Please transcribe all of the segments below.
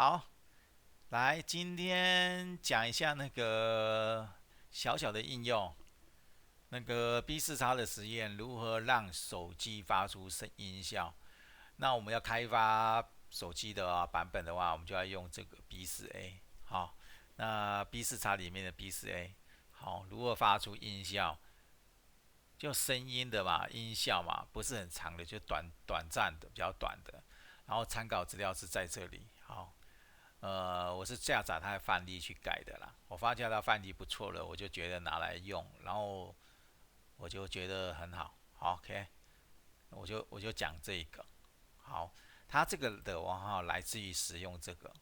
好，来，今天讲一下那个小小的应用，那个 B4X 的实验，如何让手机发出声音效。那我们要开发手机的版本的话，我们就要用这个 B4A。好，那 B4X 里面的 B4A，好，如何发出音效？就声音的嘛，音效嘛，不是很长的，就短暂的，比较短的。然后参考资料是在这里。好，我是下载它的范例去改的啦。我发现它范例不错了，我就觉得拿来用，然后我就觉得很好。好，OK，我就讲这个。好，它这个的话来自于使用这个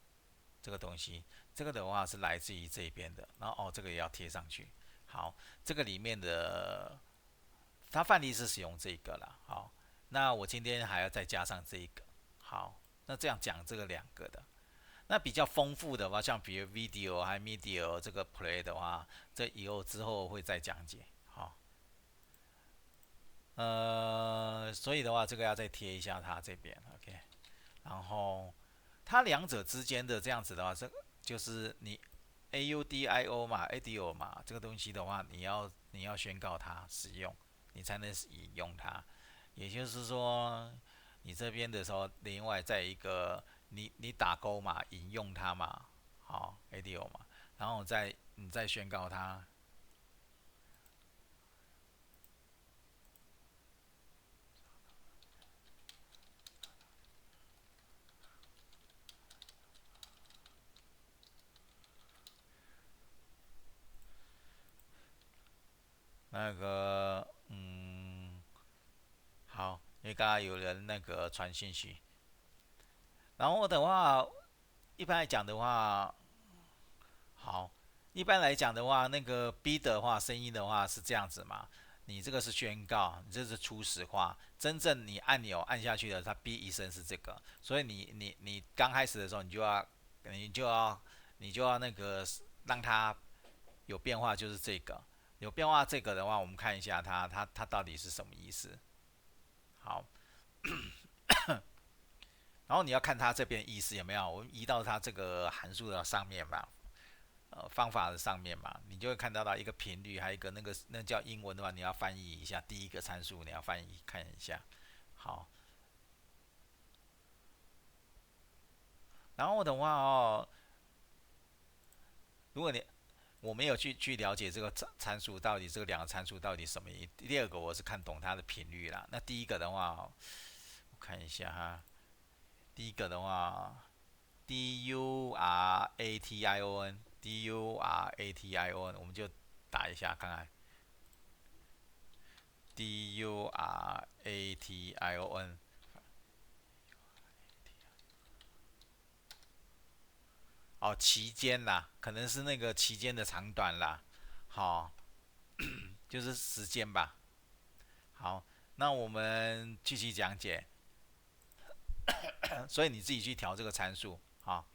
东西，这个的话是来自于这边的，然后这个也要贴上去。好，这个里面的它范例是使用这个啦。好，那我今天还要再加上这一个。好，那这样讲这个两个的。那比较丰富的话，像比如 video 还 media 这个 play 的话，这以后之后会再讲解。好，所以的话，这个要再贴一下它这边，OK。然后它两者之间的这样子的话，这就是你 AUDIO 嘛，ADIO 嘛，这个东西的话，你要宣告它使用，你才能引用它。也就是说，你这边的时候，另外再一个你打勾嘛，引用它嘛，好 ADIO 嘛，然后你再宣告它。那个好，因为刚刚有人那个传信息，然后的话，一般来讲的话，好，一般来讲的话，那个 B 的话，声音的话是这样子嘛，你这个是宣告，你这是初始化，真正你按钮按下去的，它 B 一声是这个，所以你刚开始的时候，你就要那个让它有变化，就是这个有变化这个的话，我们看一下它到底是什么意思。好，然后你要看它这边意思有没有，我们移到它这个函数的上面吧，方法的上面嘛，你就会看到一个频率，还有一个那叫英文的话，你要翻译一下，第一个参数你要翻译看一下。好，然后的话如果我没有去了解这个参数到底这个两个参数到底什么意思。第二个我是看懂它的频率啦。那第一个的话，我看一下哈，第一个的话DURATION，DURATION，我们就打一下看看。DURATION，期间啦，可能是那个期间的长短啦。好，就是时间吧。好，那我们继续讲解。所以你自己去调这个参数。好，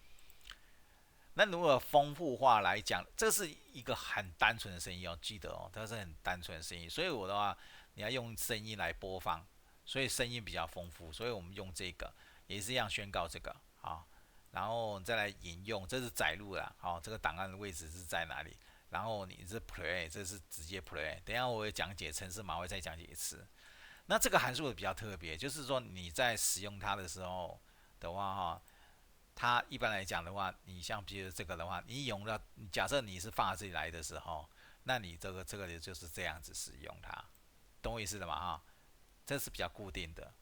那如果丰富化来讲，这是一个很单纯的声音哦，记得哦，它是很单纯的声音。所以我的话，你要用声音来播放，所以声音比较丰富，所以我们用这个也是一样宣告这个。好，然后再来引用，这是载入啦。好，这个档案的位置是在哪里？然后你是 play，这是直接 play。等一下我会讲解程式码会再讲解一次。那这个函数比较特别，就是说你在使用它的时候的话它一般来讲的话，你像比如这个的话，你用到假设你是放到这里来的时候，那你这个就是这样子使用它，懂我意思了吗这是比较固定的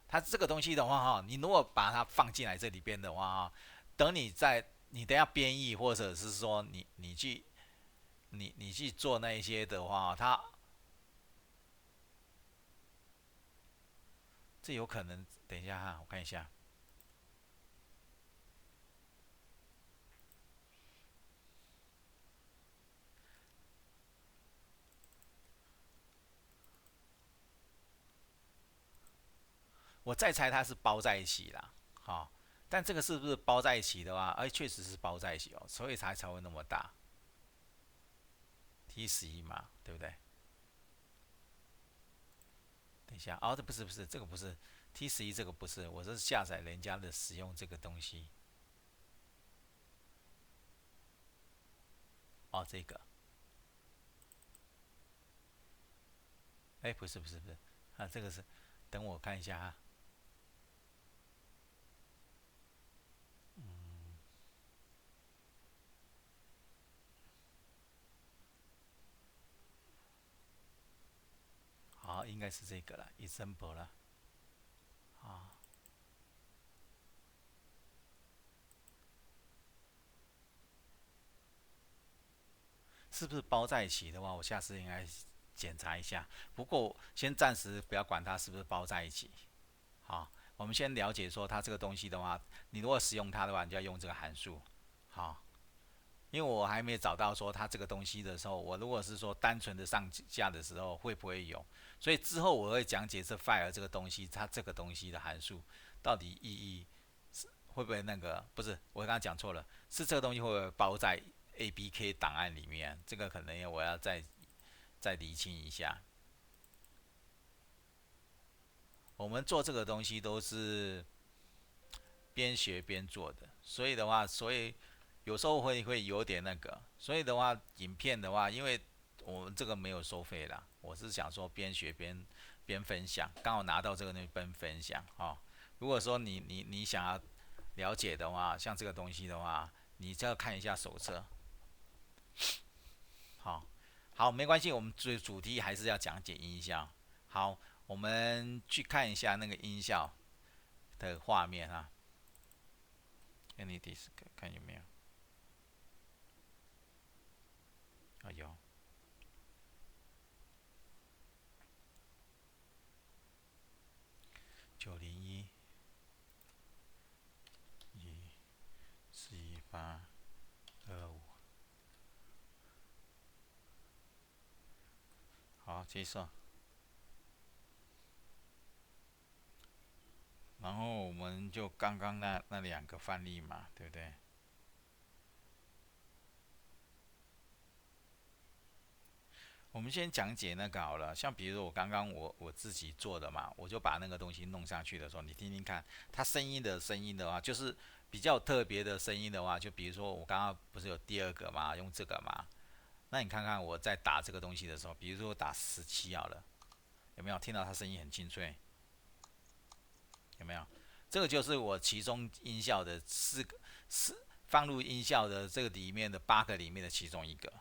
它这个东西的话你如果把它放进来这里边的话等你等下编译或者是说你去做那一些的话这有可能，等一下我看一下。我再猜它是包在一起啦。但这个是不是包在一起的话，确实是包在一起所以才会那么大，T11嘛，对不对？等一下，这不是这个不是 T11，这个不是，我是下载人家的使用这个东西。哦，这个，哎，不是，啊，这个是，等我看一下哈。好，应该是这个了，example 了。啊，是不是包在一起的话，我下次应该检查一下。不过先暂时不要管它是不是包在一起。好，我们先了解说它这个东西的话，你如果使用它的话，你就要用这个函数。好，因为我还没找到说它这个东西的时候，我如果是说单纯的上架的时候会不会有，所以之后我会讲解这 file 这个东西，它这个东西的函数到底意义会不会那个，不是，我刚刚讲错了，是这个东西会不会包在 ABK 档案里面？这个可能我要再厘清一下。我们做这个东西都是边学边做的，所以的话，所以有时候会有点那个，所以的话，影片的话，因为我们这个没有收费啦，我是想说边学边分享，刚好拿到这个东西边分享哦。如果说你想要了解的话，像这个东西的话，你就要看一下手册。好，好，没关系，我们主题还是要讲解音效。好，我们去看一下那个音效的画面啊。Any disk 看有没有？啊有，901141825。好，接受。然后我们就刚刚那两个范例嘛，对不对？我们先讲解那个好了，像比如说我刚刚我自己做的嘛，我就把那个东西弄上去的时候，你听听看，它声音的话，就是比较特别的声音的话，就比如说我刚刚不是有第二个嘛，用这个嘛，那你看看我在打这个东西的时候，比如说我打17好了，有没有听到它声音很清脆？有没有？这个就是我其中音效的放入音效的这个里面的8个里面的其中一个，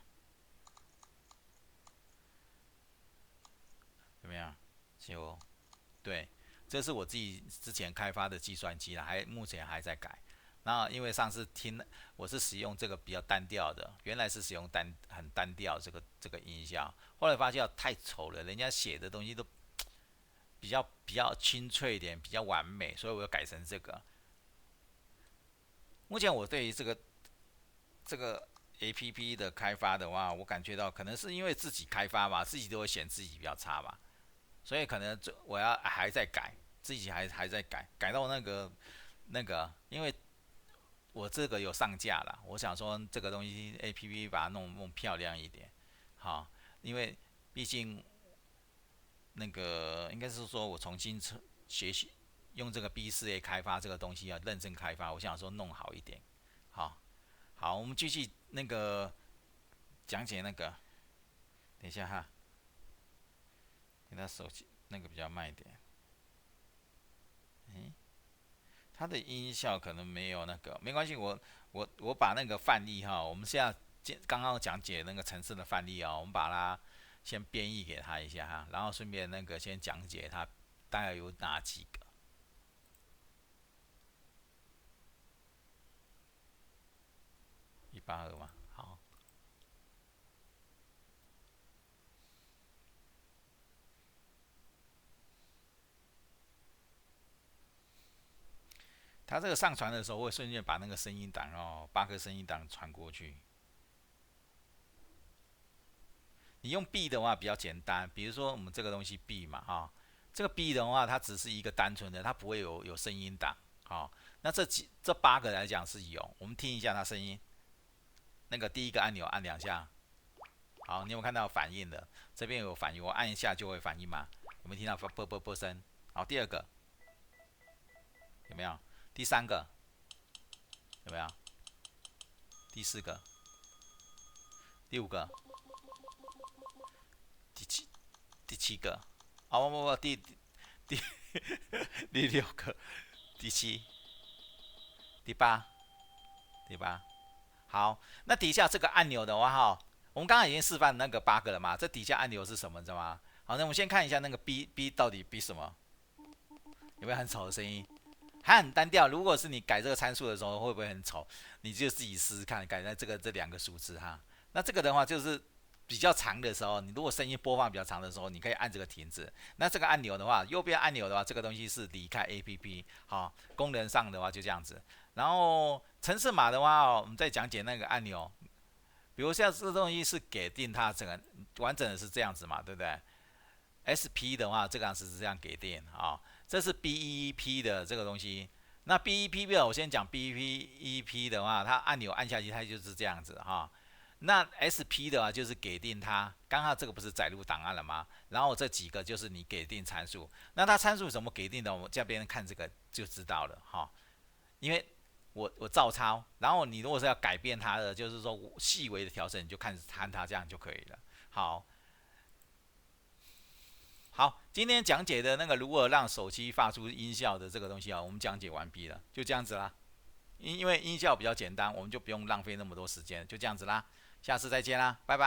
有没有？就对，这是我自己之前开发的计算机啦，目前还在改。那因为上次听我是使用这个比较单调的，原来是使用很单调这个音效，后来发现太丑了，人家写的东西都比较清脆一点，比较完美，所以我要改成这个。目前我对于这个 APP 的开发的话，我感觉到可能是因为自己开发吧，自己都会嫌自己比较差吧，所以可能我要还在改，自己还在改到那个，因为我这个有上架了，我想说这个东西 APP 把它弄漂亮一点，好，因为毕竟那个应该是说我重新学习用这个 B4A 开发这个东西要认真开发，我想说弄好一点，好，好，我们继续那个讲解那个，等一下哈，给他手机那个比较慢一点，诶，它的音效可能没有那个，没关系，我把那个范例哈，我们现在刚刚讲解那个城市的范例啊，我们把它先编译给他一下哈，然后顺便那个先讲解它大概有哪几个。182嘛，好，它这个上传的时候会顺便把那个声音档8个声音档传过去。你用 B 的话比较简单，比如说我们这个东西 B 嘛这个 B 的话它只是一个单纯的，它不会有声音档，那这8个来讲是有，我们听一下它声音，那个第一个按钮按2下，好，你有没有看到反应的？这边有反应，我按一下就会反应嘛？有没有听到啵啵啵声？好，第二个有没有？第三个有没有？第四个，第五个，第七个，不，第第六个，第七，第八。好，那底下这个按钮的话哈，我们刚刚已经示范那个8个了嘛，这底下按钮是什么，知道吗？好，那我们先看一下那个 B 到底 B 什么，有没有很吵的声音？还很单调。如果是你改这个参数的时候，会不会很丑？你就自己试试看，改在这两个数字哈。那这个的话就是比较长的时候，你如果声音播放比较长的时候，你可以按这个停止。那这个按钮的话，右边按钮的话，这个东西是离开 APP， 好，功能上的话就这样子。然后程式码的话，我们再讲解那个按钮。比如像这个东西是给定它整个完整的是这样子嘛，对不对？SP 的话，这个是这样给定啊。这是 BEP 的这个东西。那 BEP 的我先讲 BEP 的话，它按钮按下去，它就是这样子哈。那 SP 的话就是给定它，刚刚这个不是载入档案了吗？然后这几个就是你给定参数。那它参数怎么给定的？我们这边看这个就知道了哈。因为我照抄，然后你如果是要改变它的，就是说细微的调整，你就看它这样就可以了。好，今天讲解的那个如何让手机发出音效的这个东西啊，我们讲解完毕了，就这样子啦。因为音效比较简单，我们就不用浪费那么多时间，就这样子啦。下次再见啦，拜拜。